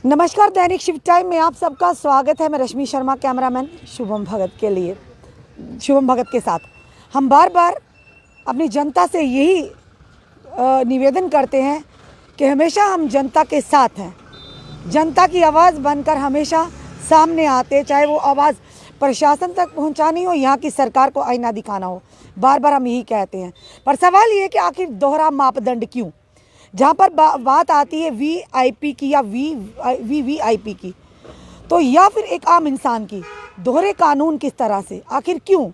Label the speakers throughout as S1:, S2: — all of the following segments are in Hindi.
S1: नमस्कार, दैनिक शिफ्ट टाइम में आप सबका स्वागत है। मैं रश्मि शर्मा, कैमरामैन शुभम भगत के साथ हम बार बार अपनी जनता से यही निवेदन करते हैं कि हमेशा हम जनता के साथ हैं। जनता की आवाज़ बनकर हमेशा सामने आते, चाहे वो आवाज़ प्रशासन तक पहुंचानी हो, यहाँ की सरकार को आईना दिखाना हो। बार बार हम यही कहते हैं, पर सवाल ये है कि आखिर दोहरा मापदंड क्यों? जहाँ पर बात आती है वीआईपी की या वीवीआईपी की, तो या फिर एक आम इंसान की, दोहरे कानून किस तरह से? आखिर क्यों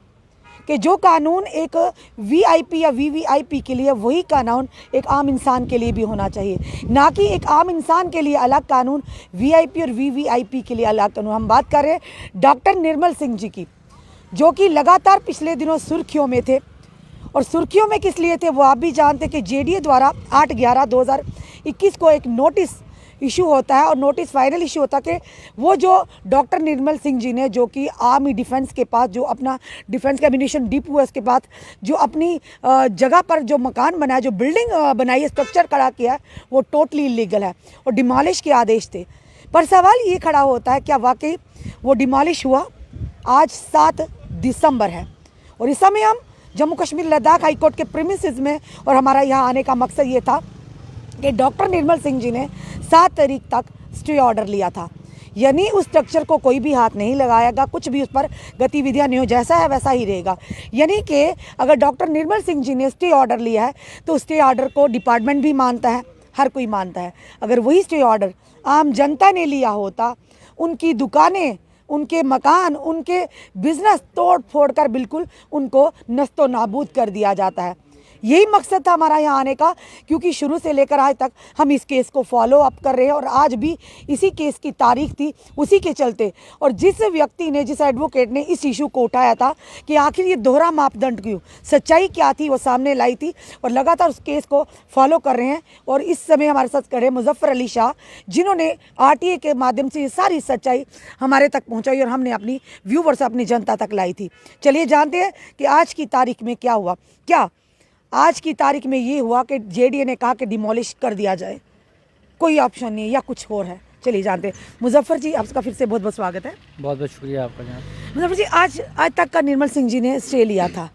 S1: कि जो कानून एक वीआईपी या वीवीआईपी के लिए, वही कानून एक आम इंसान के लिए भी होना चाहिए, ना कि एक आम इंसान के लिए अलग कानून, वीआईपी और वीवीआईपी के लिए अलग कानून। हम बात कर रहे हैं डॉक्टर निर्मल सिंह जी की, जो कि लगातार पिछले दिनों सुर्खियों में थे। और सुर्खियों में किस लिए थे वो आप भी जानते कि जेडीए द्वारा 8/11/2021 को एक नोटिस इशू होता है, और नोटिस फाइनल इशू होता है कि वो जो डॉक्टर निर्मल सिंह जी ने, जो कि आर्मी डिफेंस के पास जो अपना डिफेंस का एम्यूनिशन डिपो है, उसके पास जो अपनी जगह पर जो मकान बनाया, जो बिल्डिंग बनाई है, स्ट्रक्चर खड़ा किया है, वो टोटली इलीगल है और डिमॉलिश के आदेश थे। पर सवाल ये खड़ा होता है, क्या वाकई वो डिमॉलिश हुआ? आज 7 दिसंबर है और इस समय हम जम्मू कश्मीर लद्दाख हाई कोर्ट के प्रीमिसेस में, और हमारा यहाँ आने का मकसद ये था कि डॉक्टर निर्मल सिंह जी ने 7 तारीख तक स्टे ऑर्डर लिया था। यानी उस स्ट्रक्चर को कोई भी हाथ नहीं लगाएगा, कुछ भी उस पर गतिविधियां नहीं हो, जैसा है वैसा ही रहेगा। यानी कि अगर डॉक्टर निर्मल सिंह जी ने स्टे ऑर्डर लिया है तो स्टे ऑर्डर को डिपार्टमेंट भी मानता है, हर कोई मानता है। अगर वही स्टे ऑर्डर आम जनता ने लिया होता, उनकी दुकानें, उनके मकान, उनके बिजनेस तोड़ फोड़ कर बिल्कुल उनको नस्तो नाबूद कर दिया जाता है। यही मकसद था हमारा यहाँ आने का, क्योंकि शुरू से लेकर आज तक हम इस केस को फॉलो अप कर रहे हैं और आज भी इसी केस की तारीख थी, उसी के चलते। और जिस व्यक्ति ने, जिस एडवोकेट ने इस इशू को उठाया था कि आखिर ये दोहरा मापदंड क्यों, सच्चाई क्या थी, वो सामने लाई थी और लगातार उस केस को फॉलो कर रहे हैं। और इस समय हमारे साथ खड़े मुजफ्फर अली शाह, जिन्होंने आरटीए के माध्यम से ये सारी सच्चाई हमारे तक पहुँचाई और हमने अपनी व्यूवर्स, अपनी जनता तक लाई थी। चलिए जानते हैं कि आज की तारीख में क्या हुआ। क्या आज की तारीख में ये हुआ कि जेडीए ने कहा कि डिमोलिश कर दिया जाए, कोई ऑप्शन नहीं या कुछ और है? चलिए जानते हैं। मुजफ्फर जी, आपका फिर से बहुत बहुत स्वागत है।
S2: बहुत बहुत शुक्रिया आपका जनाब।
S1: मुजफ्फर जी, आज तक का निर्मल सिंह जी ने स्टे लिया था,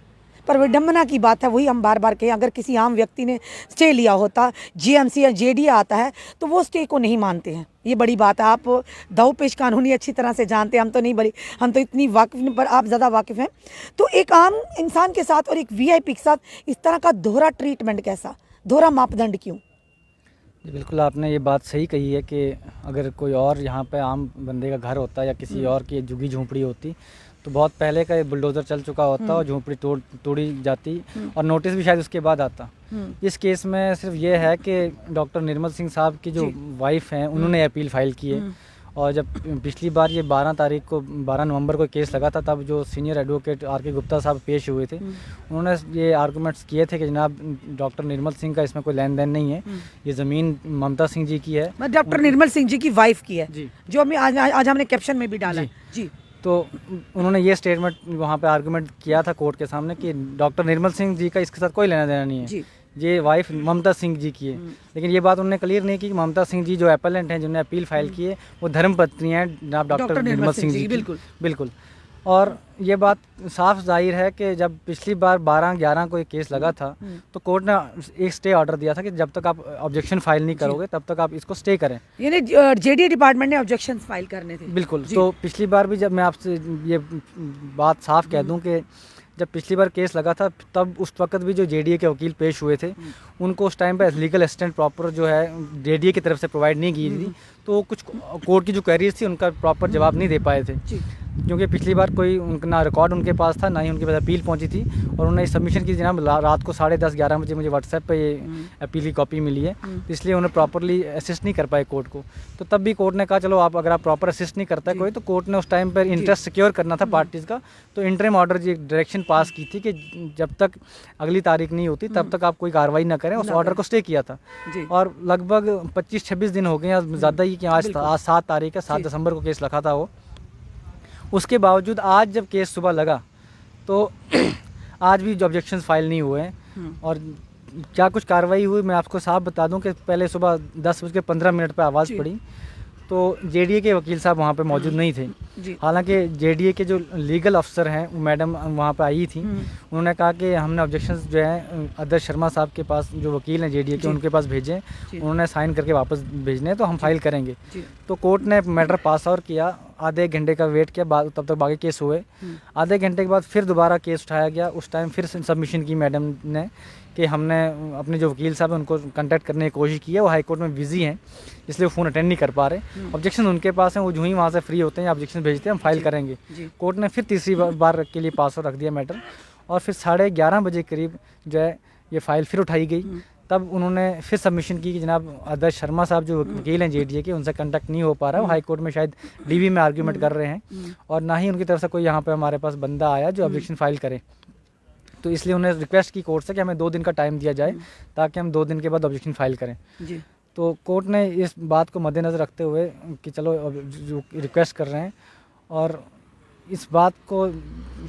S1: पर विडम्बना की बात है, वही हम बार बार कहें, अगर किसी आम व्यक्ति ने स्टे लिया होता, जीएमसी या जेडीए आता है, तो वो स्टे को नहीं मानते हैं। ये बड़ी बात है। आप दाव-पेश कानूनी अच्छी तरह से जानते हैं, हम तो नहीं, बड़ी हम तो इतनी वाकिफ़ नहीं, पर आप ज़्यादा वाकिफ़ हैं। तो एक आम इंसान के साथ और एक वीआईपी के साथ इस तरह का दोहरा ट्रीटमेंट कैसा, दोहरा मापदंड क्यों?
S2: जी बिल्कुल, आपने ये बात सही कही है कि अगर कोई और यहाँ पे आम बंदे का घर होता या किसी और की झुग्गी झोंपड़ी होती, तो बहुत पहले का ये बुलडोज़र चल चुका होता और झोंपड़ी तोड़ी जाती और नोटिस भी शायद उसके बाद आता। इस केस में सिर्फ ये है कि डॉक्टर निर्मल सिंह साहब की जो वाइफ हैं, उन्होंने अपील फाइल की है। और जब पिछली बार ये 12 नवंबर को केस लगा था, तब जो सीनियर एडवोकेट आर.के. गुप्ता साहब पेश हुए थे, उन्होंने ये आर्गूमेंट्स किए थे कि जनाब डॉक्टर निर्मल सिंह का इसमें कोई लेन देन नहीं है, ये ज़मीन ममता सिंह जी की है,
S1: डॉक्टर निर्मल सिंह जी की वाइफ की है
S2: जी,
S1: जो हमें आज हमने कैप्शन में भी डाला है जी।
S2: तो उन्होंने ये स्टेटमेंट वहाँ पे आर्गूमेंट किया था कोर्ट के सामने कि डॉक्टर निर्मल सिंह जी का इसके साथ कोई लेना देना नहीं है
S1: जी।
S2: ये वाइफ ममता सिंह जी की है। लेकिन ये बात उन्होंने क्लियर नहीं की कि ममता सिंह जी जो एपेलेंट हैं, जिन्होंने अपील फाइल की है, वो धर्मपत्नी हैं जनाब डॉक्टर निर्मल सिंह जी की। बिल्कुल। और ये बात साफ जाहिर है कि जब पिछली बार 12/11 को एक केस लगा था, तो कोर्ट ने एक स्टे ऑर्डर दिया था कि जब तक आप ऑब्जेक्शन फाइल नहीं करोगे तब तक आप इसको स्टे करें।
S1: यानी जेडीए डिपार्टमेंट ने ऑब्जेक्शन फाइल करने थे।
S2: बिल्कुल। तो पिछली बार भी, जब मैं आपसे ये बात साफ कह दूं कि जब पिछली बार केस लगा था, तब उस वक्त भी जो जेडीए के वकील पेश हुए थे, उनको उस टाइम पे लीगल असिस्टेंट प्रॉपर जो है जेडीए की तरफ से प्रोवाइड नहीं की थी, तो कुछ कोर्ट की जो क्वेरीज थी उनका प्रॉपर जवाब नहीं दे पाए थे, क्योंकि पिछली बार कोई उनका ना रिकॉर्ड उनके पास था, ना ही उनके पास अपील पहुंची थी। और उन्होंने सबमिशन की जनाब रात को 10:30-11 बजे मुझे व्हाट्सएप पे ये अपील की कॉपी मिली है, तो इसलिए उन्हें प्रॉपरली असिस्ट नहीं कर पाए कोर्ट को। तो तब भी कोर्ट ने कहा चलो आप, अगर आप प्रॉपर असिस्ट नहीं करता है कोई, तो कोर्ट ने उस टाइम पर इंटरेस्ट सिक्योर करना था पार्टीज़ का, तो इंटरिम ऑर्डर जी डायरेक्शन पास की थी कि जब तक अगली तारीख नहीं होती तब तक आप कोई कार्रवाई ना करें, उस ऑर्डर को स्टे किया था। और लगभग 25-26 दिन हो गए या ज़्यादा ही, कि आज 7 तारीख है, 7 दिसंबर को केस लगा था वो। उसके बावजूद आज जब केस सुबह लगा, तो आज भी जो ऑब्जेक्शंस फाइल नहीं हुए हैं। और क्या कुछ कार्रवाई हुई, मैं आपको साफ बता दूं कि पहले सुबह 10:15 पर आवाज़ पड़ी, तो जेडीए के वकील साहब वहाँ पे मौजूद नहीं थे।
S1: जी।
S2: हालांकि जेडीए के जो लीगल अफसर हैं वो मैडम वहाँ पे आई थी। उन्होंने कहा कि हमने ऑब्जेक्शंस जो है आदर्श शर्मा साहब के पास, जो वकील हैं जेडीए के, उनके पास भेजे, उन्होंने साइन करके वापस भेजने हैं, तो हम फाइल करेंगे। तो कोर्ट ने मैटर पास आउट किया, आधे एक घंटे का वेट किया, बाद तब तक बाकी केस हुए। आधे घंटे के बाद फिर दोबारा केस उठाया गया। उस टाइम फिर सबमिशन की मैडम ने कि हमने अपने जो वकील साहब हैं उनको कांटेक्ट करने की कोशिश की है, वो हाई कोर्ट में बिजी हैं इसलिए वो फ़ोन अटेंड नहीं कर पा रहे। ऑब्जेक्शन उनके पास हैं, वो जो ही वहाँ से फ्री होते हैं ऑब्जेक्शन भेजते हैं, हम फाइल करेंगे। कोर्ट ने फिर तीसरी बार के लिए पास रख दिया मैटर, और फिर 11:30 बजे करीब जो है ये फाइल फिर उठाई गई। तब उन्होंने फिर सबमिशन की कि जनाब आदर्श शर्मा साहब जो वकील हैं जेडीए के, उनसे कांटेक्ट नहीं हो पा रहा है, वो हाई कोर्ट में शायद डीवी में आर्ग्यूमेंट कर रहे हैं, और ना ही उनकी तरफ से कोई यहाँ पे हमारे पास बंदा आया जो ऑब्जेक्शन फाइल करे। तो इसलिए उन्होंने रिक्वेस्ट की कोर्ट से कि हमें 2 दिन का टाइम दिया जाए ताकि हम 2 दिन के बाद ऑब्जेक्शन फाइल करें। तो कोर्ट ने इस बात को मद्देनज़र रखते हुए कि चलो जो रिक्वेस्ट कर रहे हैं, और इस बात को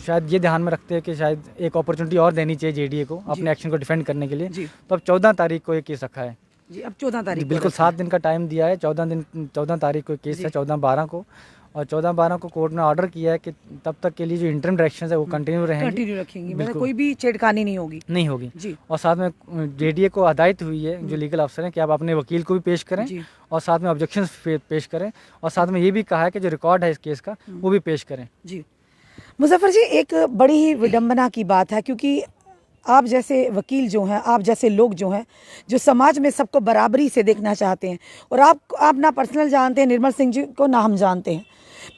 S2: शायद ये ध्यान में रखते हैं कि शायद एक अपॉर्चुनिटी और देनी चाहिए जेडीए को अपने एक्शन को डिफेंड करने के लिए, तो अब 14 तारीख को ये केस रखा है।
S1: जी, अब 14 तारीख
S2: बिल्कुल 7 दिन का टाइम दिया है। 14 तारीख को केस है, 14/12 को, और 14/12 को कोर्ट ने ऑर्डर किया है कि तब तक के लिए जो इंटरिम डायरेक्शंस है वो कंटिन्यू
S1: रखेंगी, मतलब कोई भी छेड़खानी नहीं होगी
S2: जी। और साथ में जेडीए को हदायत हुई है जो लीगल अफसर हैं कि आप अपने वकील को भी पेश करें और साथ में ऑब्जेक्शंस पेश करें, और साथ में ये भी कहा है कि जो रिकॉर्ड है इस केस का वो भी पेश करें।
S1: जी मुजफ्फर जी, एक बड़ी ही विडंबना की बात है, क्योंकि आप जैसे वकील जो हैं, आप जैसे लोग जो हैं, जो समाज में सबको बराबरी से देखना चाहते हैं, और आप ना पर्सनल जानते हैं निर्मल सिंह जी को, ना हम जानते हैं,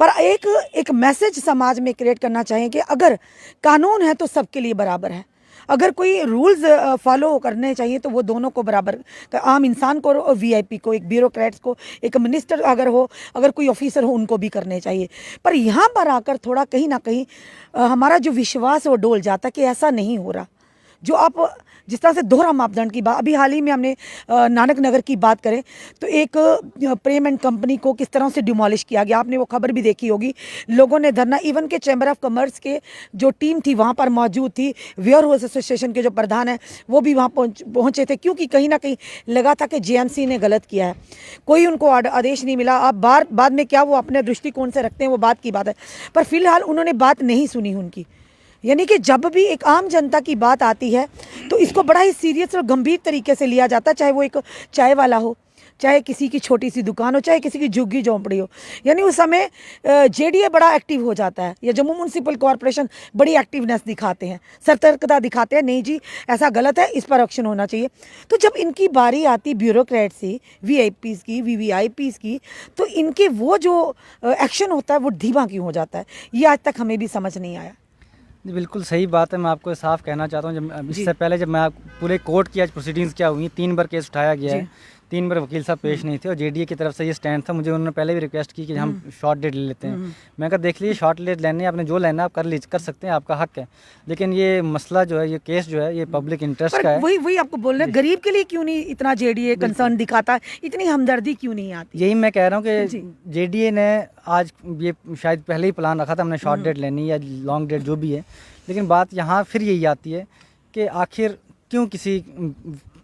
S1: पर एक मैसेज समाज में क्रिएट करना चाहिए कि अगर कानून है तो सबके लिए बराबर है, अगर कोई रूल्स फॉलो करने चाहिए तो वो दोनों को बराबर, आम इंसान को और वीआईपी को, एक ब्यूरोक्रेट्स को, एक मिनिस्टर अगर हो, अगर कोई ऑफिसर हो, उनको भी करने चाहिए। पर यहाँ पर आकर थोड़ा कहीं ना कहीं हमारा जो विश्वास है वो डोल जाता है कि ऐसा नहीं हो रहा। जो आप जिस तरह से दोहरा मापदंड की बात, अभी हाल ही में हमने नानक नगर की बात करें तो एक प्रेम एंड कंपनी को किस तरह से डिमोलिश किया गया, आपने वो खबर भी देखी होगी। लोगों ने धरना, इवन के चैम्बर ऑफ कॉमर्स के जो टीम थी वहाँ पर मौजूद थी, वेयर हाउस एसोसिएशन के जो प्रधान हैं वो भी वहाँ पहुँचे थे, क्योंकि कहीं ना कहीं लगा था कि जेएमसी ने गलत किया है, कोई उनको आदेश नहीं मिला। आप बाद में क्या वो अपने दृष्टिकोण से रखते हैं वो बात की बात है, पर फिलहाल उन्होंने बात नहीं सुनी उनकी। यानी कि जब भी एक आम जनता की बात आती है तो इसको बड़ा ही सीरियस और गंभीर तरीके से लिया जाता है, चाहे वो एक चाय वाला हो, चाहे किसी की छोटी सी दुकान हो, चाहे किसी की झुग्गी झोंपड़ी हो। यानी उस समय जेडीए बड़ा एक्टिव हो जाता है, या जम्मू म्यूनसिपल कॉरपोरेशन बड़ी एक्टिवनेस दिखाते हैं, सतर्कता दिखाते हैं, नहीं जी ऐसा गलत है, इस पर एक्शन होना चाहिए। तो जब इनकी बारी आती ब्यूरोक्रेट्स की, वीआईपीज़ की, वीवीआईपीज़ की, तो इनके वो जो एक्शन होता है वो धीमा क्यों हो जाता है, ये आज तक हमें भी समझ नहीं आया।
S2: जी बिल्कुल सही बात है। मैं आपको साफ कहना चाहता हूँ, जब इससे पहले जब मैं पूरे कोर्ट की आज प्रोसीडिंग्स क्या हुई, 3 बार केस उठाया गया है, 3 बार वकील साहब पेश नहीं थे, और जेडीए की तरफ से ये स्टैंड था। मुझे उन्होंने पहले भी रिक्वेस्ट की कि हम शॉर्ट डेट ले लेते हैं। मैं कहा देख लीजिए, शॉर्ट डेट लेने आपने जो लेना आप कर सकते हैं, आपका हक है, लेकिन ये मसला जो है, ये केस जो है, ये पब्लिक इंटरेस्ट का है।
S1: वही आपको बोल रहे हैं, गरीब के लिए क्यों नहीं इतना जेडीए कंसर्न दिखाता है, इतनी हमदर्दी क्यों नहीं आती?
S2: यही मैं कह रहा हूँ कि जेडीए ने आज ये शायद पहले ही प्लान रखा था हमने शॉर्ट डेट लेनी या लॉन्ग डेट जो भी है, लेकिन बात यहाँ फिर यही आती है कि आखिर क्यों किसी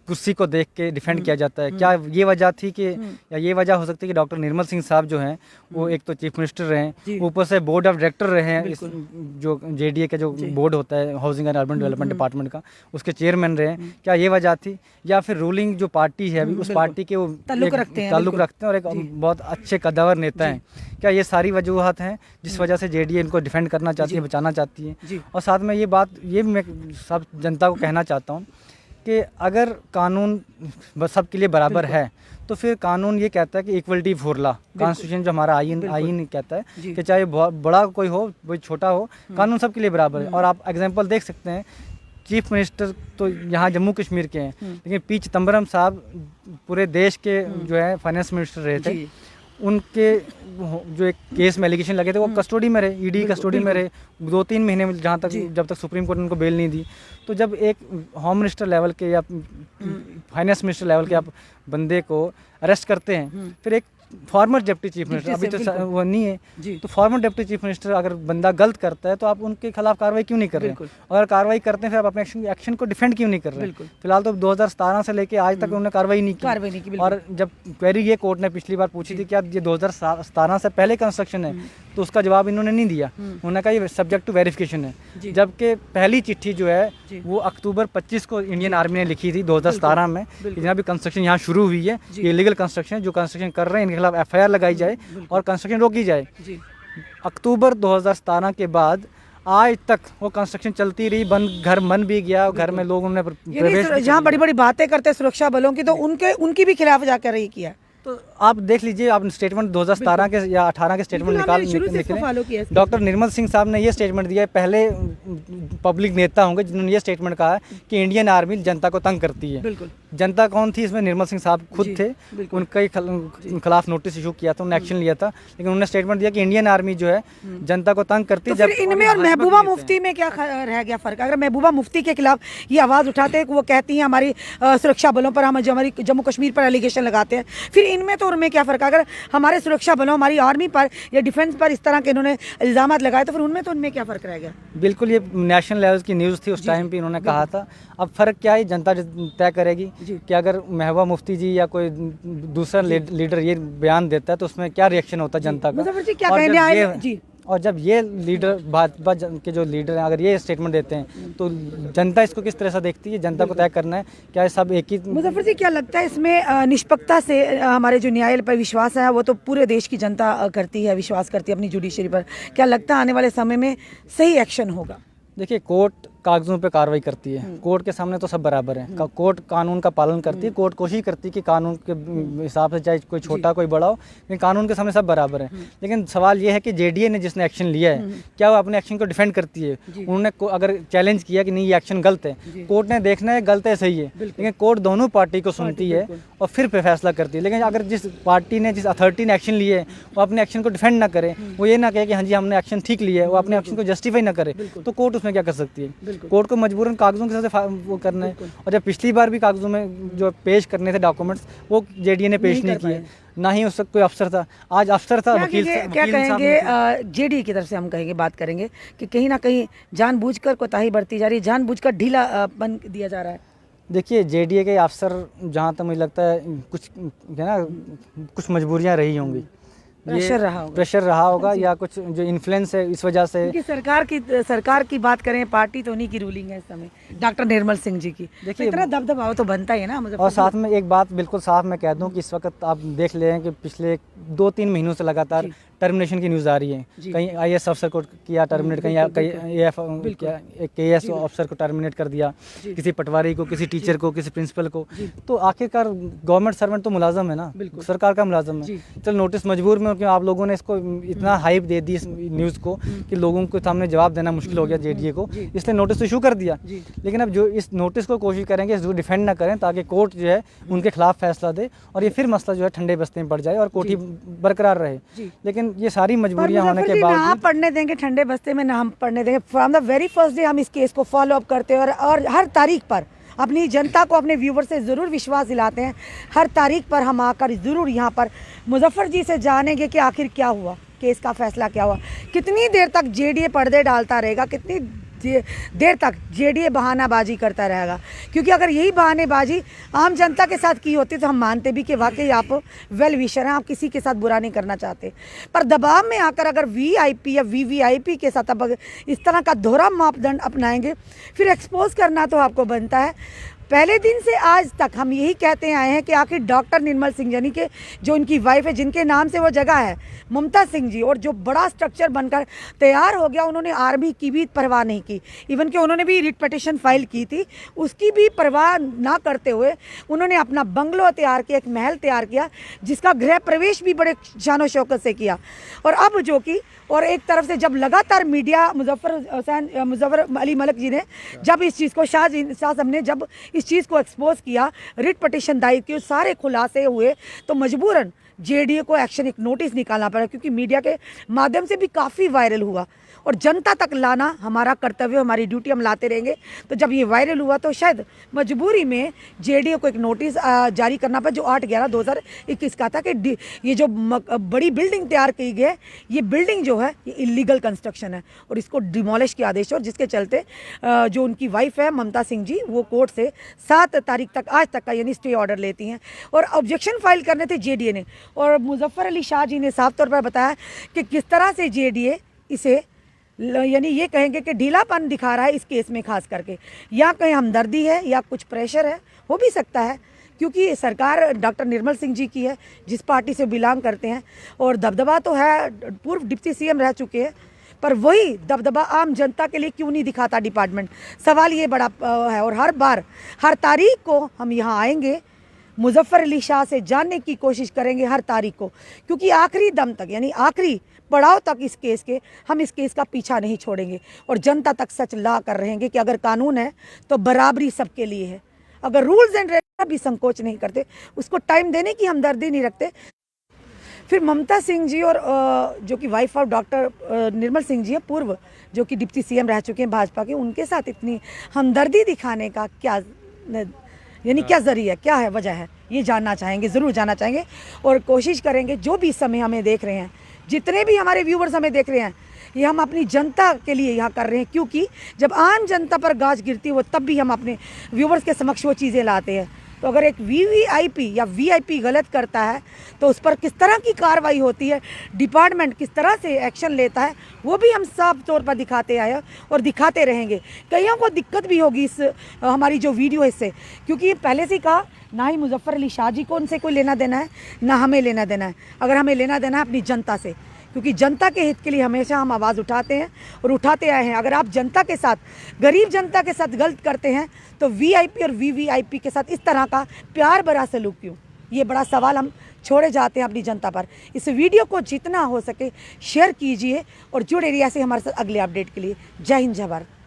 S2: कुर्सी को देख के डिफेंड किया जाता है। क्या ये वजह थी कि, या ये वजह हो सकती है कि डॉक्टर निर्मल सिंह साहब जो हैं वो एक तो चीफ मिनिस्टर रहे हैं, ऊपर से बोर्ड ऑफ डायरेक्टर रहे हैं, इस जो जेडीए का जो बोर्ड होता है housing and urban development department का, उसके चेयरमैन रहे हैं। क्या ये वजह थी, या फिर रूलिंग जो पार्टी है अभी उस पार्टी के वो ताल्लुक रखते हैं और एक बहुत अच्छे कदावर नेता हैं? क्या ये सारी वजूहत हैं जिस वजह से जेडीए इनको डिफेंड करना चाहती है, बचाना चाहती है? और साथ में ये मैं सब जनता को कहना चाहता हूँ कि अगर कानून सबके लिए बराबर है तो फिर कानून ये कहता है कि इक्वलिटी फॉर लॉ, कॉन्स्टिट्यूशन जो हमारा आईन कहता है कि चाहे बड़ा कोई हो, कोई छोटा हो, कानून सबके लिए बराबर है। और आप एग्जांपल देख सकते हैं, चीफ मिनिस्टर तो यहाँ जम्मू कश्मीर के हैं, लेकिन पी चिदम्बरम साहब पूरे देश के जो है फाइनेंस मिनिस्टर रहे थे। उनके जो एक केस में एलिगेशन लगे थे वो कस्टडी में रहे, ईडी कस्टडी में रहे 2-3 महीने में, जहाँ तक जब तक सुप्रीम कोर्ट ने उनको बेल नहीं दी। तो जब एक होम मिनिस्टर लेवल के या फाइनेंस मिनिस्टर लेवल के आप बंदे को अरेस्ट करते हैं, फिर एक फॉर्मर डिप्टी चीफ मिनिस्टर, अभी तो वो नहीं है, तो फॉर्मर डिप्टी चीफ मिनिस्टर अगर बंदा गलत करता है तो आप उनके खिलाफ कार्रवाई क्यों नहीं कर रहे? अगर कार्रवाई करते हैं फिर आप अपने एक्शन को डिफेंड क्यों नहीं कर रहे? फिलहाल तो 2017 से लेके आज तक उन्होंने कार्रवाई नहीं की। और जब क्वेरी ये कोर्ट ने पिछली बार पूछी थी कि आप ये 2017 से पहले कंस्ट्रक्शन है, तो उसका जवाब इन्होंने नहीं दिया। उन्होंने कहा ये सब्जेक्ट टू वेरिफिकेशन है, जबकि पहली चिट्ठी जो है वो अक्टूबर 25 को इंडियन आर्मी ने लिखी थी 2017 में, जहाँ भी कंस्ट्रक्शन यहाँ शुरू हुई है, ये इलीगल कंस्ट्रक्शन है, जो कंस्ट्रक्शन कर रहे हैं इनके खिलाफ FIR लगाई जाए और कंस्ट्रक्शन रोकी जाए। अक्टूबर 2017 के बाद आज तक वो कंस्ट्रक्शन चलती रही, घर बन भी गया, घर में लोगों ने प्रवेश,
S1: जहाँ बड़ी बड़ी बातें करते सुरक्षा बलों की, तो उनकी भी खिलाफ जाकर रही किया।
S2: तो आप देख लीजिए, आप स्टेटमेंट 2017 के या 18 के स्टेटमेंट निकले। डॉक्टर निर्मल सिंह साहब ने ये स्टेटमेंट दिया है, पहले पब्लिक नेता होंगे जिन्होंने ये स्टेटमेंट कहा है कि इंडियन आर्मी जनता को तंग करती है। जनता कौन थी इसमें? निर्मल सिंह साहब खुद थे, उनके खिलाफ नोटिस इशू किया था, उन्होंने एक्शन लिया था, लेकिन उन्होंने स्टेटमेंट दिया कि इंडियन आर्मी जो है जनता को तंग करती है।
S1: तो इनमें और महबूबा मुफ्ती में क्या रह गया फर्क? अगर महबूबा मुफ्ती के खिलाफ ये आवाज़ उठाते हैं, वो कहती हैं हमारी सुरक्षा बलों पर, हम हमारी जम्मू कश्मीर पर एलिगेशन लगाते हैं, फिर इनमें तो उनमें क्या फ़र्क? अगर हमारे सुरक्षा बलों, हमारी आर्मी पर या डिफेंस पर इस तरह के इन्होंने इल्ज़ाम लगाए, तो फिर उनमें क्या फ़र्क रह गया?
S2: बिल्कुल, ये नेशनल लेवल की न्यूज़ थी उस टाइम पे, इन्होंने कहा था। अब फ़र्क क्या है, जनता तय करेगी कि अगर महबूबा मुफ्ती जी या कोई दूसरा लीडर ये बयान देता है तो उसमें क्या रिएक्शन होता है जनता का। और जब ये लीडर, भाजपा के जो लीडर हैं, अगर ये स्टेटमेंट देते हैं तो जनता इसको किस तरह से देखती है? जनता को तय करना है, क्या ये सब एक ही।
S1: मुजफ्फर जी, क्या लगता है इसमें निष्पक्षता से हमारे जो न्यायालय पर विश्वास है, वो तो पूरे देश की जनता करती है, विश्वास करती है अपनी जुडिशरी पर, क्या लगता है आने वाले समय में सही एक्शन होगा?
S2: देखिए, कोर्ट कागजों पे कार्रवाई करती है, कोर्ट के सामने तो सब बराबर हैं, कोर्ट कानून का पालन करती है, कोर्ट कोशिश करती है कि कानून के हिसाब से, चाहे कोई छोटा कोई बड़ा हो, लेकिन कानून के सामने सब बराबर हैं। लेकिन सवाल ये है कि JDA ने जिसने एक्शन लिया है, क्या वो अपने एक्शन को डिफेंड करती है? उन्होंने अगर चैलेंज किया कि नहीं ये एक्शन गलत है, कोर्ट ने देखना है गलत है सही है, लेकिन कोर्ट दोनों पार्टी को सुनती है और फिर फैसला करती है। लेकिन अगर जिस पार्टी ने, जिस अथॉरिटी ने एक्शन लिए है, वो अपने एक्शन को डिफेंड ना करे, वो ये ना कहे कि हाँ जी हमने एक्शन ठीक लिया है, वो अपने एक्शन को जस्टिफाई ना करे, तो कोर्ट उसमें क्या कर सकती है? कोर्ट को मजबूरन कागजों के साथ वो करना है। और जब पिछली बार भी कागजों में जो पेश करने थे डॉक्यूमेंट्स, वो JDA ने पेश नहीं किए, ना ही उसका कोई अफसर था। आज अफसर था, वकील।
S1: क्या कहेंगे JDA की तरफ से? हम कहेंगे, बात करेंगे कि कहीं ना कहीं जानबूझकर कोताही बरती जा रही है, जानबूझकर ढीलापन दिया जा रहा है।
S2: देखिए, JDA के अफसर, जहाँ तक मुझे लगता है, कुछ मजबूरियाँ रही होंगी, प्रेशर रहा होगा या कुछ जो इन्फ्लुएंस है इस वजह से।
S1: सरकार की बात करें, पार्टी तो उन्हीं की रूलिंग है इस समय, डॉक्टर निर्मल सिंह जी की। देखिए, इतना दबदबा तो बनता ही है ना।
S2: और साथ में एक बात बिल्कुल साफ मैं कह दूं कि इस वक्त आप देख लें कि पिछले 2-3 महीनों से लगातार टर्मिनेशन की न्यूज़ आ रही है। कहीं IAS अफसर को किया टर्मिनेट, कहीं KS अफसर को टर्मिनेट कर दिया, किसी पटवारी को, किसी टीचर को, किसी प्रिंसिपल को। तो आखिरकार गवर्नमेंट सर्वेंट तो मुलाजम है ना, सरकार का मुलाजम है। चल नोटिस मजबूर में, क्योंकि आप लोगों ने इसको इतना हाइप दे दी इस न्यूज़ को कि लोगों के सामने जवाब देना मुश्किल हो गया JDA को, इसलिए नोटिस इशू कर दिया। लेकिन अब जो इस नोटिस को कोशिश करेंगे इसको डिफेंड ना करें, ताकि कोर्ट जो है उनके खिलाफ फैसला दे और ये फिर मसला जो है ठंडे बस्ते में पड़ जाए और कोर्ट ही बरकरार रहे। लेकिन ये सारी मजबूरियां होने के बाद
S1: ना पढ़ने देंगे ठंडे बस्ते में, ना हम पढ़ने देंगे। From the very first day हम इस केस को फॉलो अप करते हैं और हर तारीख पर अपनी जनता को, अपने व्यूवर से ज़रूर विश्वास दिलाते हैं। हर तारीख पर हम आकर ज़रूर यहाँ पर मुजफ्फर जी से जानेंगे कि आखिर क्या हुआ, केस का फैसला क्या हुआ, कितनी देर तक JDA पर्दे डालता रहेगा, कितनी देर तक JDA बहानाबाजी करता रहेगा। क्योंकि अगर यही बहानेबाजी आम जनता के साथ की होती तो हम मानते भी कि वाकई आप वेल विशर हैं, आप किसी के साथ बुरा नहीं करना चाहते। पर दबाव में आकर अगर VIP या VVIP के साथ अब इस तरह का दोहरा मापदंड अपनाएंगे, फिर एक्सपोज करना तो आपको बनता है। पहले दिन से आज तक हम यही कहते आए हैं कि आखिर डॉक्टर निर्मल सिंह यानी कि जो उनकी वाइफ है, जिनके नाम से वो जगह है, ममता सिंह जी, और जो बड़ा स्ट्रक्चर बनकर तैयार हो गया, उन्होंने आर्मी की भी परवाह नहीं की। इवन कि उन्होंने भी रिट पिटीशन फाइल की थी, उसकी भी परवाह ना करते हुए उन्होंने अपना बंगलो तैयार किया, एक महल तैयार किया, जिसका गृह प्रवेश भी बड़े शान शौकत से किया। और अब जो कि और एक तरफ से जब लगातार मीडिया, मुजफ्फर अली मलिक जी ने जब इस चीज़ को, शाह साहब ने जब इस चीज़ को एक्सपोज किया, रिट पटिशन दायर की, सारे खुलासे हुए, तो मजबूरन जेडीए को एक्शन, एक नोटिस निकालना पड़ा, क्योंकि मीडिया के माध्यम से भी काफ़ी वायरल हुआ और जनता तक लाना हमारा कर्तव्य, हमारी ड्यूटी, हम लाते रहेंगे। तो जब ये वायरल हुआ तो शायद मजबूरी में जेडीए को एक नोटिस जारी करना पड़ा, जो 8/11/2021 का था कि ये जो बड़ी बिल्डिंग तैयार की गई है, ये बिल्डिंग जो है ये इलीगल कंस्ट्रक्शन है और इसको डिमोलिश के आदेश, और जिसके चलते जो उनकी वाइफ है ममता सिंह जी, वो कोर्ट से 7 तारीख तक, आज तक का यानी स्टे ऑर्डर लेती हैं और ऑब्जेक्शन फाइल करने थे जेडीए ने। और मुजफ्फर अली शाह जी ने साफ तौर पर बताया कि किस तरह से जेडीए इसे यानी ये कहेंगे कि ढीलापन दिखा रहा है इस केस में, खास करके या कहीं हमदर्दी है या कुछ प्रेशर है, हो भी सकता है, क्योंकि सरकार डॉक्टर निर्मल सिंह जी की है, जिस पार्टी से बिलोंग करते हैं, और दबदबा तो है, पूर्व डिप्टी सीएम रह चुके हैं, पर वही दबदबा आम जनता के लिए क्यों नहीं दिखाता डिपार्टमेंट, सवाल ये बड़ा है। और हर बार, हर तारीख को हम यहाँ आएंगे, मुजफ्फर अली शाह से जानने की कोशिश करेंगे हर तारीख को, क्योंकि आखिरी दम तक, यानी आखिरी पड़ाव तक इस केस के, हम इस केस का पीछा नहीं छोड़ेंगे और जनता तक सच ला कर रहेंगे कि अगर कानून है तो बराबरी सबके लिए है। अगर रूल्स एंड रेगुलेशन भी संकोच नहीं करते, उसको टाइम देने की हमदर्दी नहीं रखते, फिर ममता सिंह जी और जो कि wife of doctor Nirmal Singh ji है, पूर्व जो कि डिप्टी सीएम रह चुके हैं भाजपा के, उनके साथ इतनी हमदर्दी दिखाने का क्या, यानी क्या जरिया, क्या है, वजह है, ये जानना चाहेंगे, ज़रूर जानना चाहेंगे। और कोशिश करेंगे जो भी समय हमें देख रहे हैं, जितने भी हमारे व्यूवर्स हमें देख रहे हैं, ये हम अपनी जनता के लिए यहाँ कर रहे हैं, क्योंकि जब आम जनता पर गाज गिरती हो तब भी हम अपने व्यूवर्स के समक्ष वो चीज़ें लाते हैं। तो अगर एक वीवीआईपी या वीआईपी गलत करता है तो उस पर किस तरह की कार्रवाई होती है, डिपार्टमेंट किस तरह से एक्शन लेता है, वो भी हम साफ तौर पर दिखाते आए हैं और दिखाते रहेंगे। कईयों को दिक्कत भी होगी इस हमारी जो वीडियो है इससे, क्योंकि पहले से ही कहा, ना ही मुजफ्फर अली शाह जी को उनसे कोई लेना देना है, ना हमें लेना देना है। अगर हमें लेना देना है अपनी जनता से, क्योंकि जनता के हित के लिए हमेशा हम आवाज़ उठाते हैं और उठाते आए हैं। अगर आप जनता के साथ, गरीब जनता के साथ गलत करते हैं तो वीआईपी और वीवीआईपी के साथ इस तरह का प्यार भरा सलूक क्यों, ये बड़ा सवाल हम छोड़े जाते हैं अपनी जनता पर। इस वीडियो को जितना हो सके शेयर कीजिए और जुड़े रहिए ऐसे हमारे साथ अगले अपडेट के लिए। जय हिंद, जय भारत।